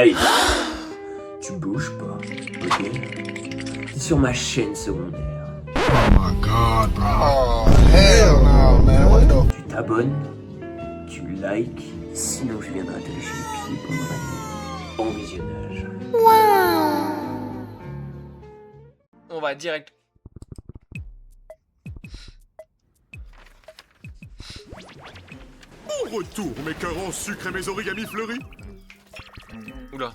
Hey, tu bouges pas, ok? T'es sur ma chaîne secondaire. Oh my god, bro. Oh, hell no, man. What the... Tu t'abonnes, tu likes, sinon je viendrai te lécher les pieds pendant la nuit. Bon visionnage. On va direct. Au retour, mes cœurs en sucre et mes origamis fleuris. Oula.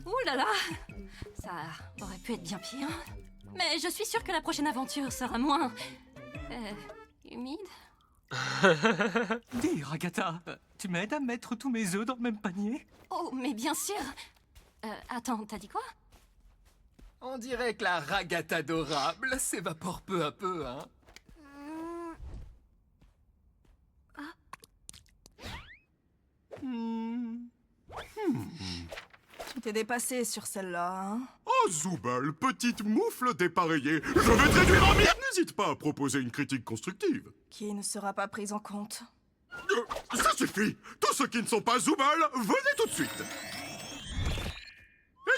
Ouh là là, ça aurait pu être bien pire. Mais je suis sûre que la prochaine aventure sera moins... humide. Dis, Ragata, tu m'aides à mettre tous mes œufs dans le même panier? Oh, mais bien sûr. Attends, t'as dit quoi? On dirait que la ragata adorable s'évapore peu à peu, hein. Tu t'es dépassé sur celle-là, hein? Oh, Zoubal, petite moufle dépareillée, je vais te réduire en miettes. N'hésite pas à proposer une critique constructive. Qui ne sera pas prise en compte. Ça suffit. Tous ceux qui ne sont pas Zoubal, venez tout de suite.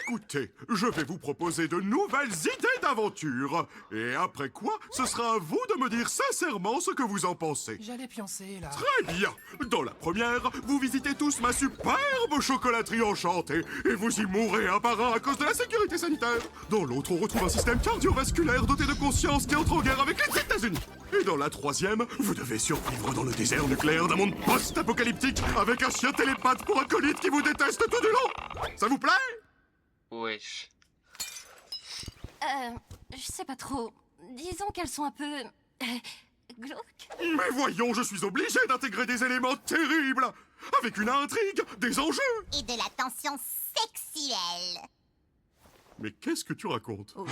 Écoutez, je vais vous proposer de nouvelles idées d'aventure. Et après quoi, ce sera à vous de me dire sincèrement ce que vous en pensez. J'allais pioncer, là. Très bien. Dans la première, vous visitez tous ma superbe chocolaterie enchantée et vous y mourrez un par un à cause de la sécurité sanitaire. Dans l'autre, on retrouve un système cardiovasculaire doté de conscience qui entre en guerre avec les États-Unis. Et dans la troisième, vous devez survivre dans le désert nucléaire d'un monde post-apocalyptique avec un chien télépathe pour acolyte qui vous déteste tout du long. Ça vous plaît? Wesh. Je sais pas trop. Disons qu'elles sont un peu... glauques. Mais voyons, je suis obligé d'intégrer des éléments terribles, avec une intrigue, des enjeux. Et de la tension sexuelle. Mais qu'est-ce que tu racontes? Oh,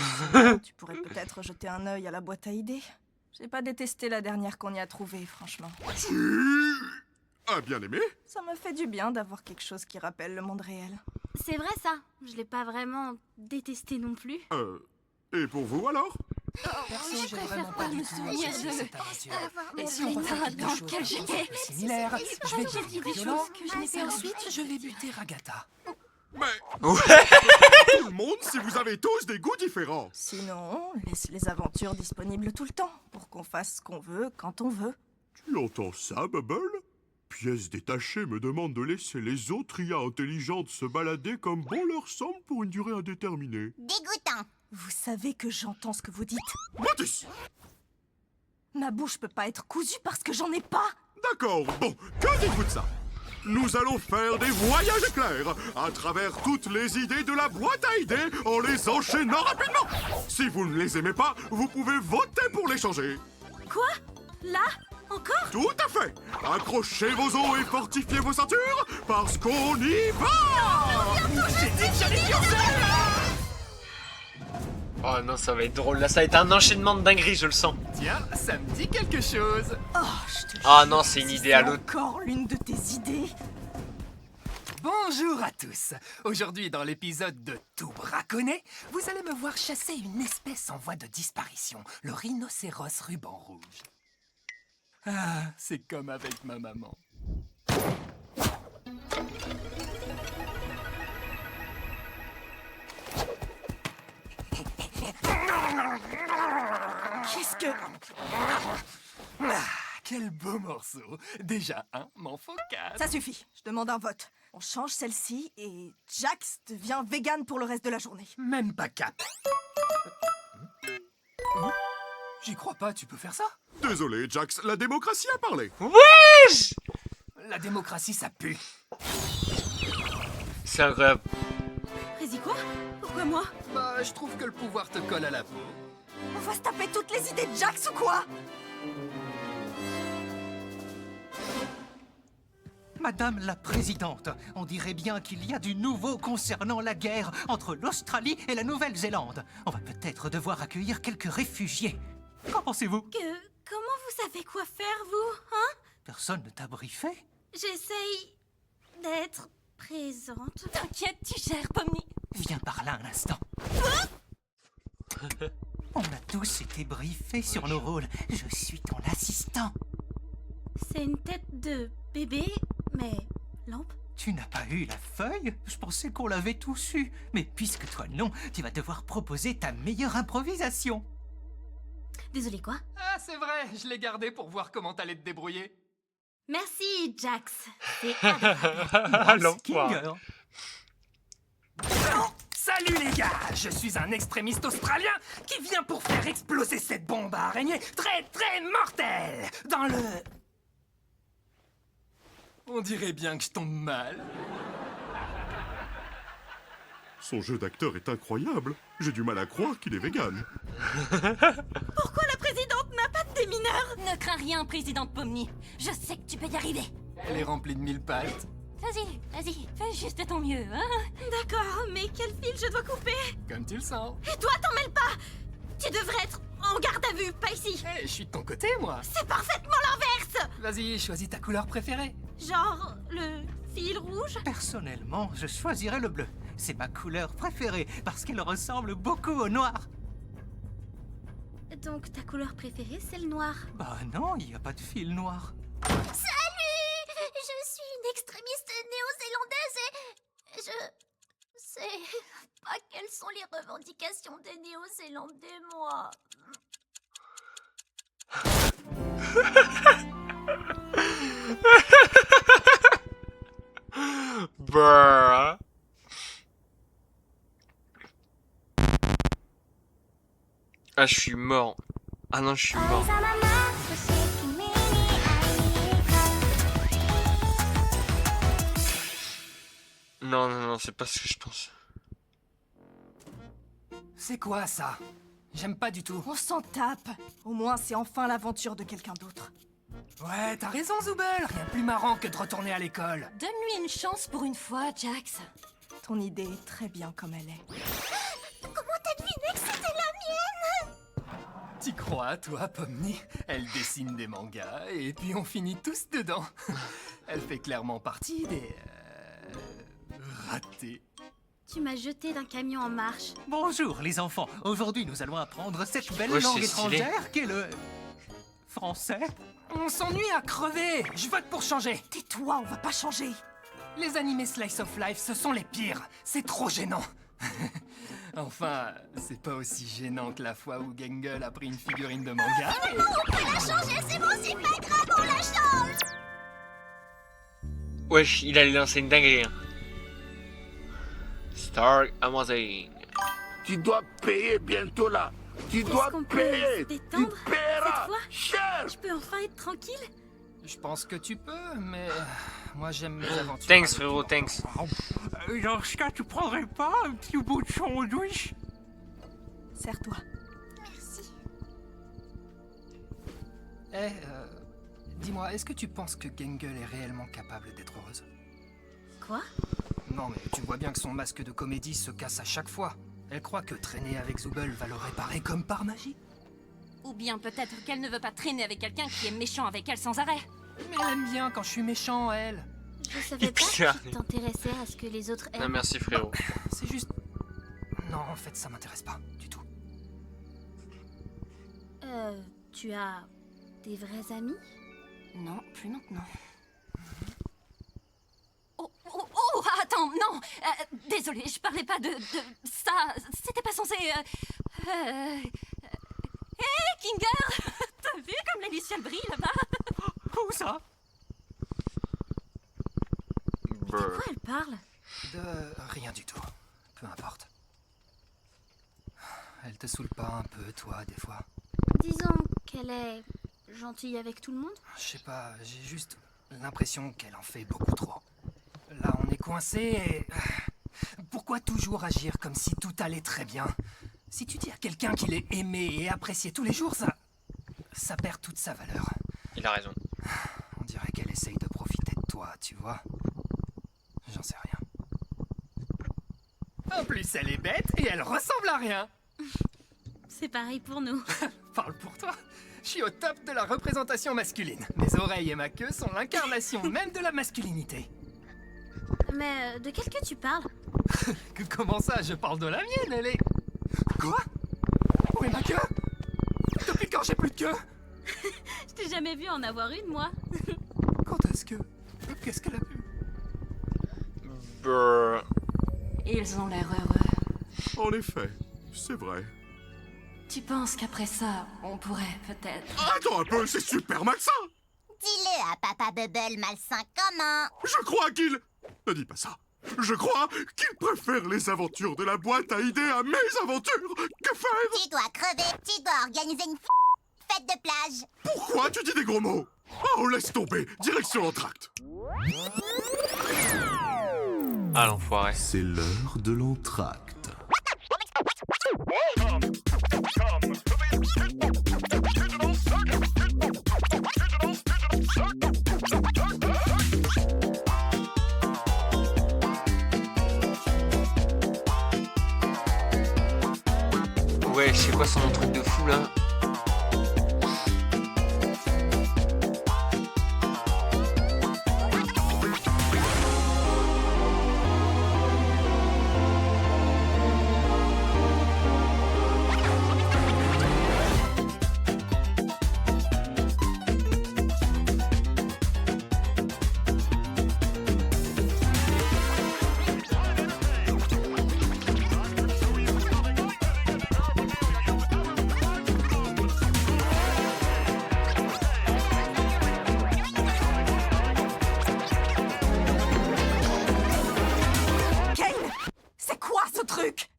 tu pourrais peut-être jeter un œil à la boîte à idées. J'ai pas détesté la dernière qu'on y a trouvée, franchement. Tu as bien aimé? Ça me fait du bien d'avoir quelque chose qui rappelle le monde réel. C'est vrai ça, je l'ai pas vraiment détesté non plus. Et pour vous alors? Perso, je j'ai préfère vraiment pas pas du me tout souvenir accroché de- cette aventure. Mais Et si on refait quelque dans chose lequel j'étais. similaire, je vais J'ai dit devenir des violent, choses que je n'ai et pas ensuite envie. je vais buter Ragata. Mais Ouais. tout le monde si vous avez tous des goûts différents. Sinon, laisse les aventures disponibles tout le temps, pour qu'on fasse ce qu'on veut, quand on veut. Tu entends ça, Bubble? Pièce détachée me demande de laisser les autres IA intelligentes se balader comme bon leur semble pour une durée indéterminée. Dégoûtant. Vous savez que j'entends ce que vous dites. Mathis! Ma bouche peut pas être cousue parce que j'en ai pas. D'accord, bon, que dites-vous de ça? Nous allons faire des voyages éclairs à travers toutes les idées de la boîte à idées en les enchaînant rapidement. Si vous ne les aimez pas, vous pouvez voter pour les changer. Quoi? Là? Encore? Tout à fait. Accrochez vos os et fortifiez vos ceintures parce qu'on y va. Oh non, ça va être drôle. Là, ça va être un enchaînement de dingueries, je le sens. Tiens, ça me dit quelque chose. Oh, je te Ah jure, non, c'est une si idée à l'autre. Encore l'une de tes idées. Bonjour à tous. Aujourd'hui, dans l'épisode de Tout braconner, vous allez me voir chasser une espèce en voie de disparition, le rhinocéros ruban rouge. Ah, c'est comme avec ma maman. Qu'est-ce que... Ah, quel beau morceau. Déjà un, m'en faut 4. Ça suffit, je demande un vote. On change celle-ci et Jax devient vegan pour le reste de la journée. Même pas 4. J'y crois pas, tu peux faire ça? Désolé, Jax, la démocratie a parlé. Wesh. La démocratie, ça pue. C'est incroyable. Prési quoi? Pourquoi moi? Bah, je trouve que le pouvoir te colle à la peau. On va se taper toutes les idées de Jax ou quoi? Madame la Présidente, on dirait bien qu'il y a du nouveau concernant la guerre entre l'Australie et la Nouvelle-Zélande. On va peut-être devoir accueillir quelques réfugiés. Qu'en pensez-vous? Comment vous savez quoi faire, vous, hein? Personne ne t'a briefé? J'essaye d'être présente. T'inquiète, tu gères, Pomni. Viens par là un instant. On a tous été briefés sur nos rôles. Je suis ton assistant. C'est une tête de bébé, mais lampe. Tu Tu n'as pas eu la feuille? Je pensais qu'on l'avait tous eu. Mais puisque toi non, tu vas devoir proposer ta meilleure improvisation. Désolé, quoi? Ah, c'est vrai, je l'ai gardé pour voir comment t'allais te débrouiller. Merci, Jax. C'est adorable. Ah, l'enfoiré. Kinger. Salut les gars, je suis un extrémiste australien qui vient pour faire exploser cette bombe à araignée très mortelle dans le... On dirait bien que je tombe mal. Son jeu d'acteur est incroyable. J'ai du mal à croire qu'il est vegan. Pourquoi la présidente n'a pas de démineur? Ne crains rien, présidente Pomni. Je sais que tu peux y arriver. Elle est remplie de mille pattes. Vas-y, fais juste ton mieux, hein? D'accord, mais quel fil je dois couper? Comme tu le sens. Et toi, t'en mêles pas! Tu devrais être en garde à vue, pas ici! Eh, je suis de ton côté, moi. C'est parfaitement l'inverse! Vas-y, choisis ta couleur préférée. Genre, le fil rouge? Personnellement, je choisirais le bleu. C'est ma couleur préférée parce qu'elle ressemble beaucoup au noir. Donc ta couleur préférée, c'est le noir. Bah non, il n'y a pas de fil noir. Salut! Je suis une extrémiste néo-zélandaise et je sais pas quelles sont les revendications des Néo-Zélandais, moi. Brrr. Ah, je suis mort. Ah non, je suis mort. Non, c'est pas ce que je pense. C'est quoi ça? J'aime pas du tout. On s'en tape. Au moins, c'est enfin l'aventure de quelqu'un d'autre. Ouais, t'as raison, Zoubel. Rien de plus marrant que de retourner à l'école. Donne-lui une chance pour une fois, Jax. Ton idée est très bien comme elle est. Comment t'as deviné que c'était la mienne? T'y crois, toi, Pomni? Elle dessine des mangas et puis on finit tous dedans. Elle fait clairement partie des... ratés. Tu m'as jeté d'un camion en marche. Bonjour les enfants, aujourd'hui nous allons apprendre cette belle Ouais, langue c'est stylé. étrangère qu'est le... français. On s'ennuie à crever. Je vote pour changer. Tais-toi, on va pas changer. Les animés Slice of Life, ce sont les pires. C'est trop gênant. Enfin, c'est pas aussi gênant que la fois où Gengel a pris une figurine de manga. On peut la changer, c'est bon, c'est pas grave, on la change. Wesh, il allait lancer une dinguerie. Hein. Star Amazing. Tu dois payer bientôt là. Tu dois Est-ce qu'on peut payer. se Tu détendre paieras cette fois? cher. Je peux enfin être tranquille? Je pense que tu peux, mais moi j'aime mes aventures. Thanks avec frérot, toi. thanks. Dans ce cas, tu prendrais pas un petit bout de sandwich? Serre-toi. Merci. Eh, dis-moi, est-ce que tu penses que Gengel est réellement capable d'être heureuse? Quoi? Non, mais tu vois bien que son masque de comédie se casse à chaque fois. Elle croit que traîner avec Zoubel va le réparer comme par magie. Ou bien peut-être qu'elle ne veut pas traîner avec quelqu'un qui est méchant avec elle sans arrêt. Mais elle aime bien quand je suis méchant, elle. Je savais pas que tu t'intéressais à ce que les autres aiment. Non, merci frérot. C'est juste... Non, en fait, ça m'intéresse pas du tout. Tu as des vrais amis? Non, plus maintenant. Oh, attends, non. Désolée, je parlais pas de ça. C'était pas censé... Hé, Kinger. T'as vu comme la luciole brille là-bas? Où ça? De quoi elle parle? De rien du tout. Peu importe. Elle te saoule pas un peu, toi, des fois? Disons qu'elle est gentille avec tout le monde. Je sais pas, j'ai juste l'impression qu'elle en fait beaucoup trop. Là, on est coincé et... Pourquoi toujours agir comme si tout allait très bien? Si tu dis à quelqu'un qu'il est aimé et apprécié tous les jours, ça perd toute sa valeur. Il a raison. On dirait qu'elle essaye de profiter de toi, tu vois. J'en sais rien. En plus, elle est bête et elle ressemble à rien. C'est pareil pour nous. Parle pour toi. Je suis au top de la représentation masculine. Mes oreilles et ma queue sont l'incarnation même de la masculinité. Mais de quelle queue tu parles? Comment ça, je parle de la mienne, elle est... Quoi? Où est ma queue? Depuis quand j'ai plus de queue? Je t'ai jamais vu en avoir une, moi. Quand est-ce que... Qu'est-ce qu'elle a pu... Brr. Ils ont l'air heureux. En effet, c'est vrai. Tu penses qu'après ça, on pourrait peut-être... Attends un peu, c'est super malsain! Dis-le à Papa Bubble malsain comment? Je crois qu'il... Ne dis pas ça. Je crois qu'il préfère les aventures de la boîte à idées à mes aventures. Que faire? Tu dois crever, tu dois organiser une fête de plage. Pourquoi tu dis des gros mots? Oh, laisse tomber. Direction l'entracte. Ah, l'enfoiré. C'est l'heure de l'entracte. Ouais, c'est quoi son truc de fou là?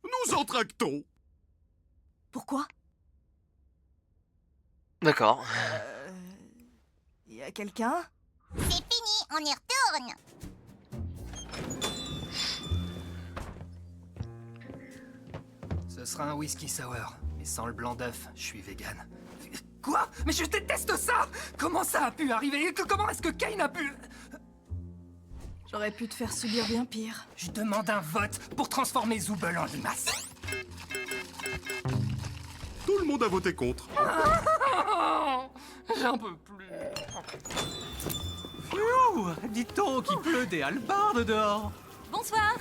Nous entractons. Pourquoi? D'accord. Y a quelqu'un? C'est fini, on y retourne. Ce sera un whisky sour, mais sans le blanc d'œuf, je suis vegan. Quoi? Mais je déteste ça! Comment ça a pu arriver? Comment est-ce que Kane a pu... J'aurais pu te faire subir bien pire. Je demande un vote pour transformer Zooble en limace. Tout le monde a voté contre. J'en peux plus. Ouh, dites donc, il pleut des hallebardes dehors. Bonsoir.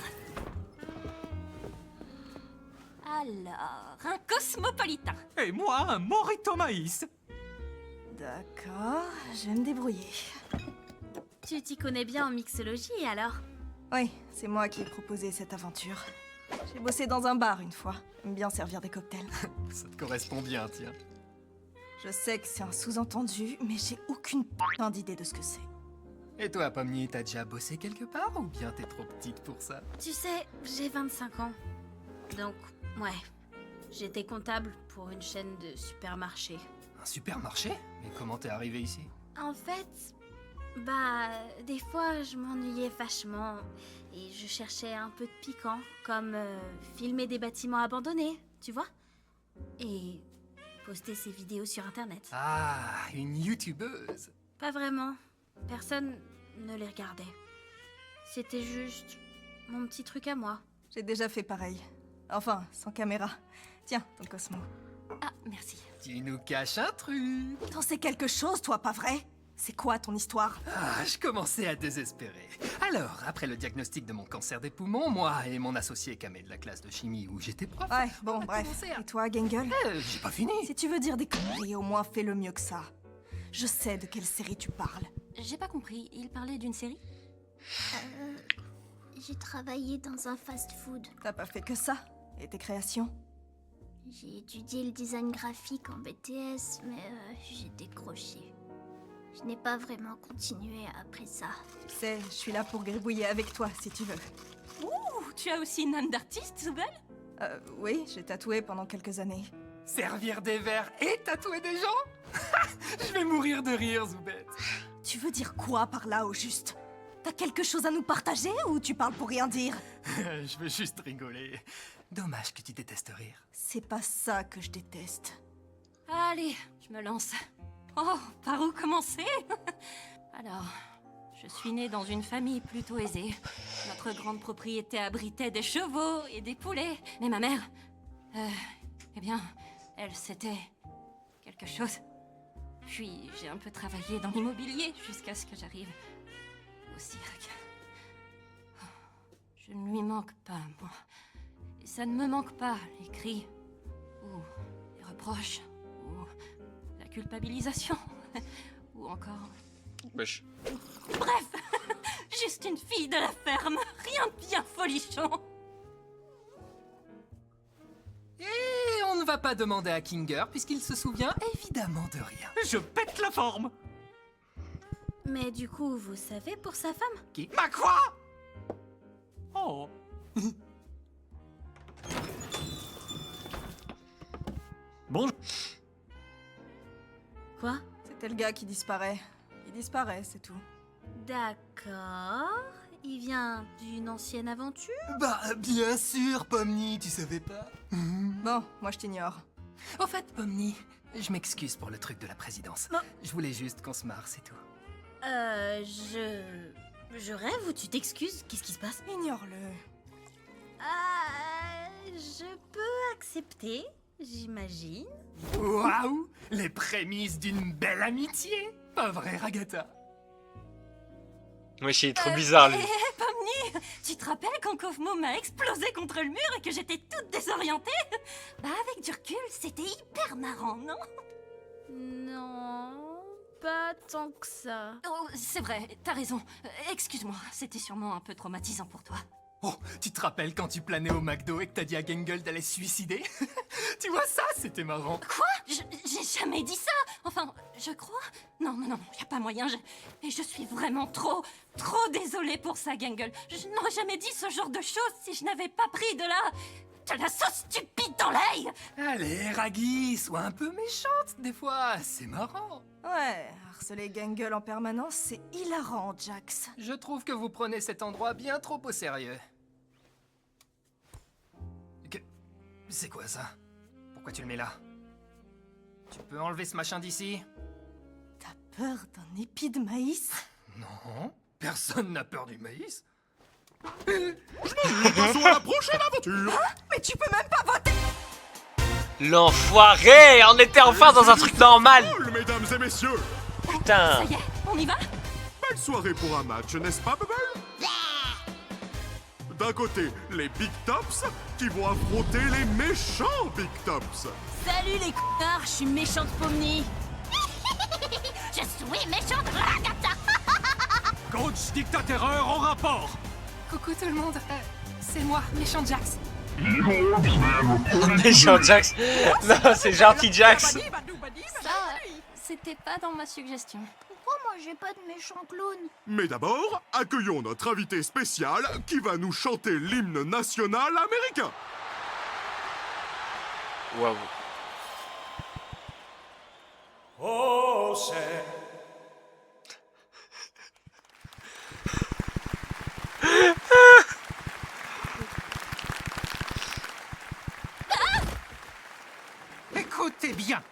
Alors, un cosmopolitain. Et moi, un morito maïs. D'accord, je vais me débrouiller. Tu t'y connais bien en mixologie, alors? Oui, c'est moi qui ai proposé cette aventure. J'ai bossé dans un bar une fois. J'aime bien servir des cocktails. Ça te correspond bien, tiens. Je sais que c'est un sous-entendu, mais j'ai aucune putain d'idée de ce que c'est. Et toi, Pomni, t'as déjà bossé quelque part ou bien t'es trop petite pour ça? Tu sais, j'ai 25 ans. Donc, ouais. J'étais comptable pour une chaîne de supermarchés. Un supermarché? Mais comment t'es arrivé ici? En fait, des fois, je m'ennuyais vachement. Et je cherchais un peu de piquant, comme filmer des bâtiments abandonnés, tu vois? Et poster ces vidéos sur Internet. Ah, une youtubeuse. Pas vraiment. Personne ne les regardait. C'était juste mon petit truc à moi. J'ai déjà fait pareil. Enfin, sans caméra. Tiens, ton Cosmo. Ah, merci. Tu nous caches un truc. T'en sais quelque chose, toi, pas vrai? C'est quoi ton histoire? Ah, je commençais à désespérer. Alors, après le diagnostic de mon cancer des poumons, moi et mon associé Kamé de la classe de chimie où j'étais prof... Ouais, bon, on a bref. commencé à- Et toi, Gangle? J'ai pas fini. Si tu veux dire des conneries, au moins fais-le mieux que ça. Je sais de quelle série tu parles. J'ai pas compris. Il parlait d'une série? J'ai travaillé dans un fast-food. T'as pas fait que ça? Et tes créations? J'ai étudié le design graphique en BTS, mais j'ai décroché. Je n'ai pas vraiment continué après ça. Tu sais, je suis là pour gribouiller avec toi, si tu veux. Ouh, tu as aussi une âme d'artiste, Zooble? Oui, j'ai tatoué pendant quelques années. Servir des verres et tatouer des gens? Je vais mourir de rire, Zoubette. Tu veux dire quoi par là, au juste? T'as quelque chose à nous partager ou tu parles pour rien dire? Je veux juste rigoler. Dommage que tu détestes rire. C'est pas ça que je déteste. Allez, je me lance. Oh, par où commencer? Alors, je suis née dans une famille plutôt aisée. Notre grande propriété abritait des chevaux et des poulets. Mais ma mère... eh bien, elle, c'était... quelque chose. Puis, j'ai un peu travaillé dans l'immobilier jusqu'à ce que j'arrive au cirque. Je ne lui manque pas, moi. Et ça ne me manque pas, les cris, ou les reproches, ou la culpabilisation, ou encore... Wesh. Bref, Juste une fille de la ferme, rien de bien folichon. Et on ne va pas demander à Kinger puisqu'il se souvient évidemment de rien. Je pète la forme. Mais du coup, vous savez pour sa femme? Qui? Ma quoi? Oh. Bonjour. Quoi? C'était le gars qui disparaît. Il disparaît, c'est tout. D'accord. Il vient d'une ancienne aventure? Bah, bien sûr, Pomni, tu savais pas? Bon, moi je t'ignore. Au fait, Pomni, je m'excuse pour le truc de la présidence. Non. Je voulais juste qu'on se marre, c'est tout. Je rêve ou tu t'excuses? Qu'est-ce qui se passe? Ignore-le. Je peux accepter, j'imagine. Waouh! Les prémices d'une belle amitié! Pas vrai, Ragata? Wesh, il est trop bizarre, lui. Pomni, tu te rappelles quand Kofmo m'a explosé contre le mur et que j'étais toute désorientée? Bah avec du recul, c'était hyper marrant, non? Non, pas tant que ça. Oh, c'est vrai, t'as raison. Excuse-moi, c'était sûrement un peu traumatisant pour toi. Oh, tu te rappelles quand tu planais au McDo et que t'as dit à Gangle d'aller se suicider? Tu vois ça, c'était marrant. Quoi? J'ai jamais dit ça. Enfin, je crois. Non, y a pas moyen. Et je suis vraiment trop désolée pour ça, Gangle. Je n'aurais jamais dit ce genre de choses si je n'avais pas pris de la sauce stupide dans l'œil. Allez, Raggy, sois un peu méchante des fois, c'est marrant. Ouais, harceler Gangle en permanence, c'est hilarant, Jax. Je trouve que vous prenez cet endroit bien trop au sérieux. C'est quoi ça? Pourquoi tu le mets là? Tu peux enlever ce machin d'ici? T'as peur d'un épi de maïs? Non, personne n'a peur du maïs. Passons à la prochaine aventure. Mais tu peux même pas voter! L'enfoiré! On était enfin dans un truc normal! Mesdames et messieurs, Putain! Ça y est, on y va? belle soirée pour un match, n'est-ce pas, Bubble? D'un côté, les Big Tops qui vont affronter les méchants Big Tops. Salut les connards, je suis méchante Pomni. Je suis méchante Ragata. Coach Dictaterreur en rapport. Coucou tout le monde, c'est moi, méchant Jax. Méchant Jax! Non, c'est gentil Jax! Ça, c'était pas dans ma suggestion. Pourquoi moi j'ai pas de méchant clown? Mais d'abord, accueillons notre invité spécial qui va nous chanter l'hymne national américain. Waouh! Oh, c'est... Écoutez bien.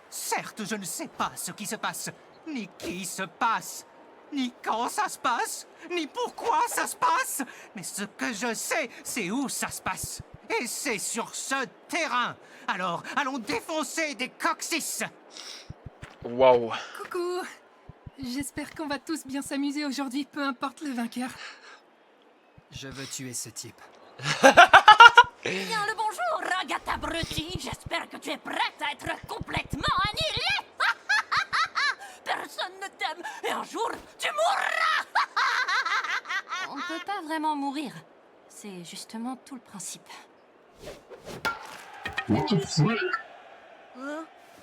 Certes, je ne sais pas ce qui se passe, ni qui se passe, ni quand ça se passe, ni pourquoi ça se passe. Mais ce que je sais, c'est où ça se passe. Et c'est sur ce terrain. Alors, allons défoncer des coccyx. Waouh! Coucou. J'espère qu'on va tous bien s'amuser aujourd'hui, peu importe le vainqueur. Je veux tuer ce type. Bien le bonjour, Ragata Brutti. J'espère que tu es prête à être complètement annihilée. Personne ne t'aime et un jour, tu mourras. On ne peut pas vraiment mourir. C'est justement tout le principe.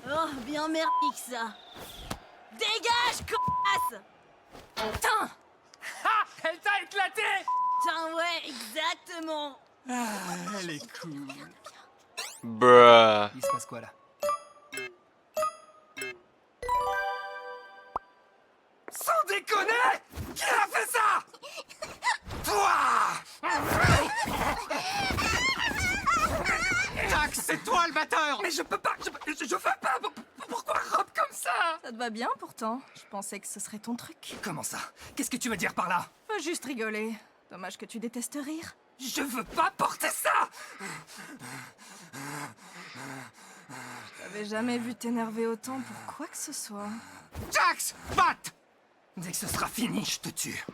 Oh, bien merdique ça. Dégage, connasse. Putain! Ah, elle t'a éclaté! Putain, ouais, exactement. Ah, elle est cool. Bruh. Il se passe quoi là? Sans déconner! Qui a fait ça? Toi! Jax, c'est toi le batteur. Mais je peux pas, je veux pas. Pourquoi Rob comme ça? Ça te va bien pourtant. Je pensais que ce serait ton truc. Comment ça? Qu'est-ce que tu veux dire par là? Faut juste rigoler. Dommage que tu détestes rire. Je veux pas porter ça! J'avais jamais vu t'énerver autant pour quoi que ce soit. Jax, batte. Dès que ce sera fini, je te tue.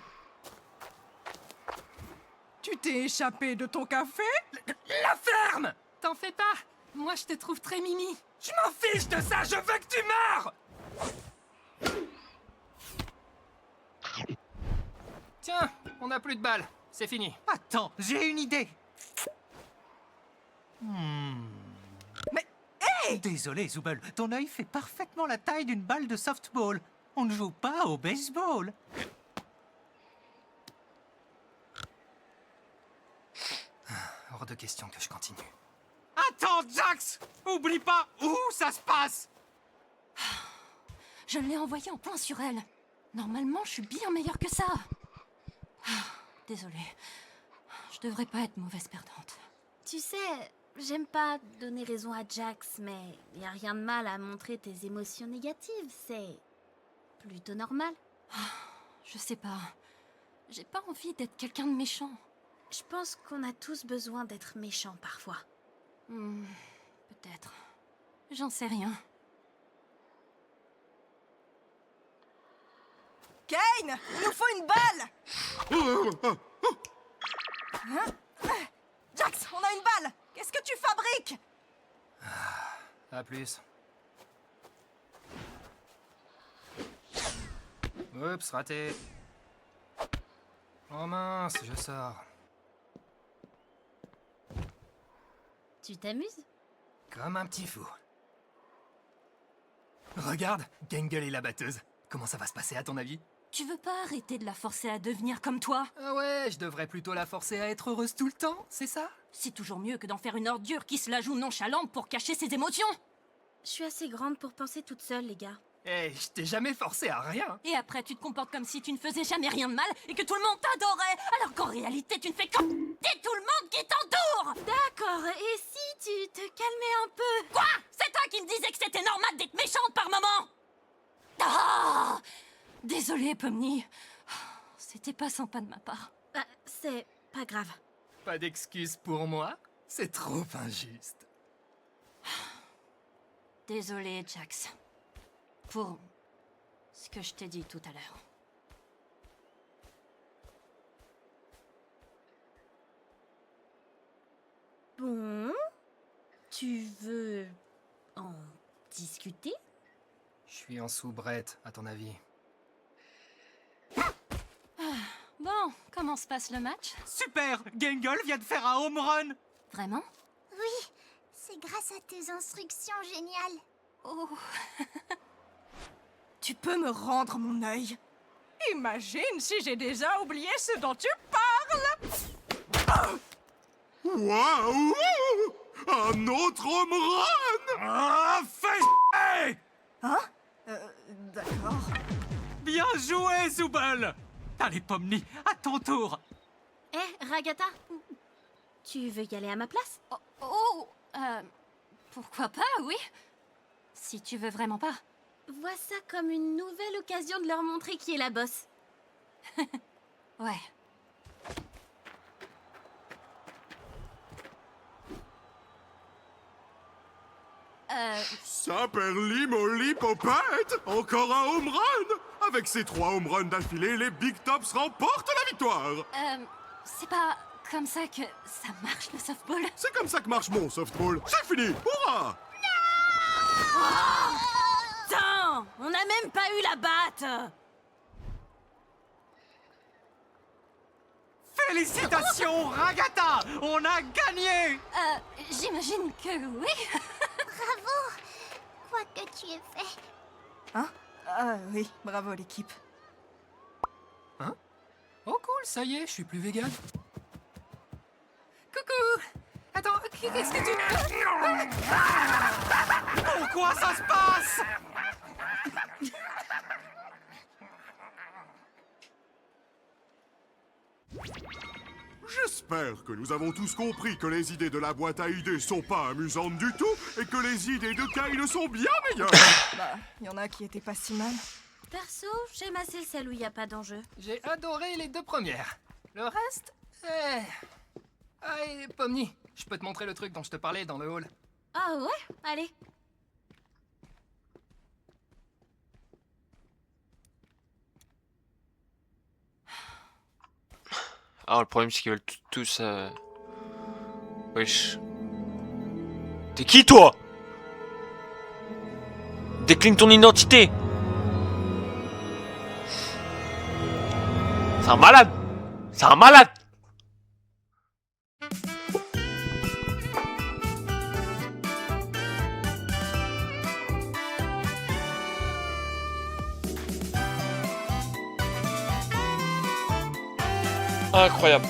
Tu t'es échappé de ton café? La ferme! T'en fais pas! Moi, je te trouve très mimi. Je m'en fiche de ça, je veux que tu meurs! Tiens, On n'a plus de balles. C'est fini. Attends, j'ai une idée. Mais, hey! Désolé, Zooble, ton œil fait parfaitement la taille d'une balle de softball. On ne joue pas au baseball. Hors de question que je continue. Attends, Jax! Oublie pas où ça se passe! Je l'ai envoyé en point sur elle. Normalement, je suis bien meilleure que ça. Désolée. Je devrais pas être mauvaise perdante. Tu sais, j'aime pas donner raison à Jax, mais y a rien de mal à montrer tes émotions négatives, c'est plutôt normal. Je sais pas. J'ai pas envie d'être quelqu'un de méchant. Je pense qu'on a tous besoin d'être méchants parfois. Peut-être. J'en sais rien. Kane, il nous faut une balle! Hein? Jax, on a une balle! Qu'est-ce que tu fabriques? À plus. Oups, raté. Oh mince, je sors. Tu t'amuses? Comme un petit fou. Regarde, Gangle est la batteuse. Comment ça va se passer à ton avis? Tu veux pas arrêter de la forcer à devenir comme toi? Ah ouais, je devrais plutôt la forcer à être heureuse tout le temps, c'est ça? C'est toujours mieux que d'en faire une ordure qui se la joue nonchalante pour cacher ses émotions. Je suis assez grande pour penser toute seule, les gars. Eh, je t'ai jamais forcé à rien. Et après, tu te comportes comme si tu ne faisais jamais rien de mal et que tout le monde t'adorait, alors qu'en réalité, tu ne fais que d***er tout le monde qui t'entoure. D'accord, et si tu te calmais un peu? Quoi? C'est toi qui me disais que c'était normal d'être méchante par moment? Ah! Désolée, Pomni. C'était pas sympa de ma part. Bah, c'est pas grave. Pas d'excuse pour moi? C'est trop injuste. Désolée, Jax. Pour ce que je t'ai dit tout à l'heure. Bon, tu veux en discuter? Je suis en soubrette, à ton avis. Bon, comment se passe le match? Super! Gangle vient de faire un home run! Vraiment? Oui, c'est grâce à tes instructions géniales. Oh. Tu peux me rendre mon œil? Imagine si j'ai déjà oublié ce dont tu parles! Waouh! Un autre home run! Ah, fais Hein? D'accord. Bien joué, Zooble! Allez, Pomni, à ton tour! Eh, Ragata, tu veux y aller à ma place? Pourquoi pas, oui? Si tu veux vraiment pas. Vois ça comme une nouvelle occasion de leur montrer qui est la boss. Ouais. Saperli molly popette! Encore un home run! Avec ces 3 home runs d'affilée, les Big Tops remportent la victoire! C'est pas comme ça que ça marche le softball. C'est comme ça que marche mon softball. C'est fini! Hurrah! Putain, on n'a même pas eu la batte! Félicitations, Ragata! On a gagné! J'imagine que oui. Bravo! Quoi que tu aies fait. Hein? Ah oui, bravo l'équipe. Hein? Oh cool, ça y est, je suis plus vegan. Coucou! Attends, qu'est-ce que tu... Pourquoi ça se passe? J'espère que nous avons tous compris que les idées de la boîte à idées sont pas amusantes du tout et que les idées de Kyle sont bien meilleures. Bah, y en a qui étaient pas si mal. Perso, j'aime assez celle où il n'y a pas d'enjeu. J'ai adoré les 2 premières. Le reste, Ah, et Pomni, je peux te montrer le truc dont je te parlais dans le hall. Ah ouais? Allez. Alors le problème c'est qu'ils veulent tous... Wesh. T'es qui toi? Décline ton identité. C'est un malade. C'est un malade. Incroyable.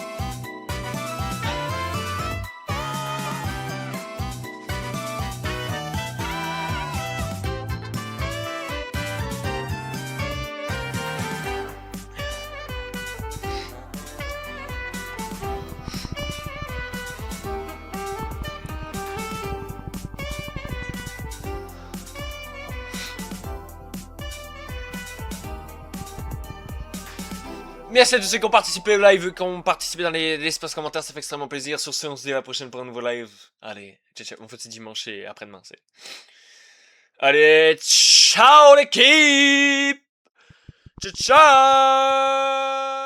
Merci à tous ceux qui ont participé au live, qui ont participé dans l'espace commentaire, ça fait extrêmement plaisir. Sur ce, on se dit à la prochaine pour un nouveau live. Allez, ciao, ciao. On fait dimanche et après-demain, c'est... Allez, ciao l'équipe. Ciao, ciao.